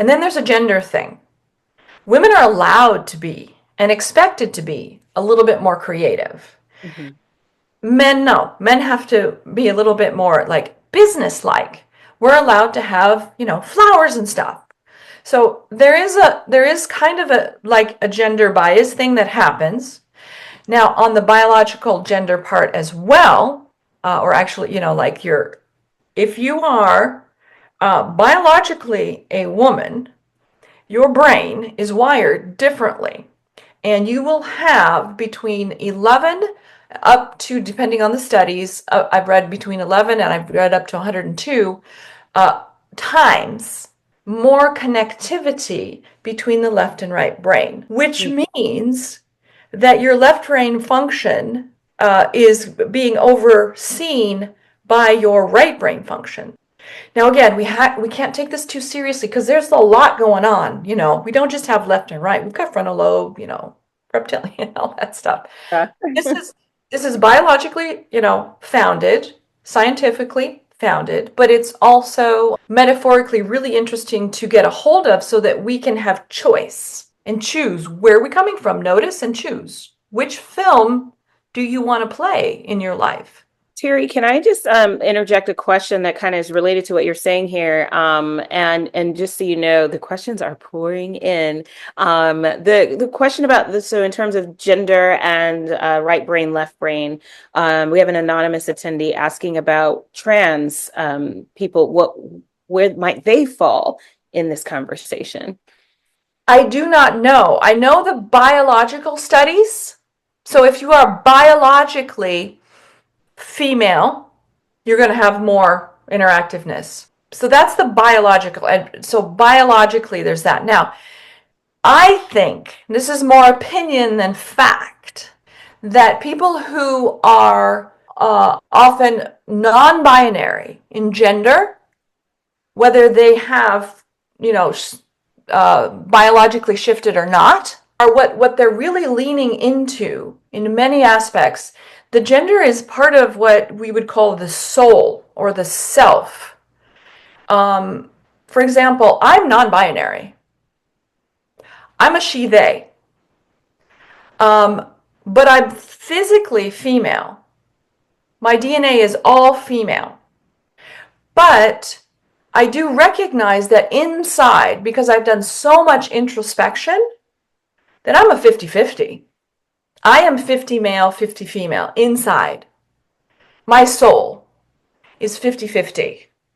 And then there's a gender thing. Women are allowed to be and expected to be a little bit more creative. Mhm. Men, no. Men have to be a little bit more like business-like. We're allowed to have, flowers and stuff. So there is kind of a gender bias thing that happens. Now, on the biological gender part as well, or actually, if you are biologically a woman, your brain is wired differently. And you will have between 11 up to, depending on the studies, I've read between 11 and I've read up to 102 times more connectivity between the left and right brain, which Mm. means that your left brain function is being overseen by your right brain function. Now, again, we can't take this too seriously because there's a lot going on. We don't just have left and right. We've got frontal lobe, reptilian, all that stuff. Yeah. This is this is biologically, founded, scientifically founded, but it's also metaphorically really interesting to get a hold of so that we can have choice and choose where we're coming from. Notice and choose. Which film do you want to play in your life? Terry, can I just interject a question that kind of is related to what you're saying here? And just so you know, the questions are pouring in. The question about this, so in terms of gender and right brain, left brain, we have an anonymous attendee asking about trans people. Where might they fall in this conversation? I do not know. I know the biological studies. So if you are biologically female, you're going to have more interactiveness. So that's the biological. And so biologically, there's that. Now, I think, this is more opinion than fact, that people who are often non binary in gender, whether they have, biologically shifted or not, are what they're really leaning into in many aspects. The gender is part of what we would call the soul or the self. For example, I'm non-binary. I'm a she, they. But I'm physically female. My DNA is all female. But I do recognize that inside, because I've done so much introspection, that I'm a 50-50. I am 50 male, 50 female inside. My soul is 50-50.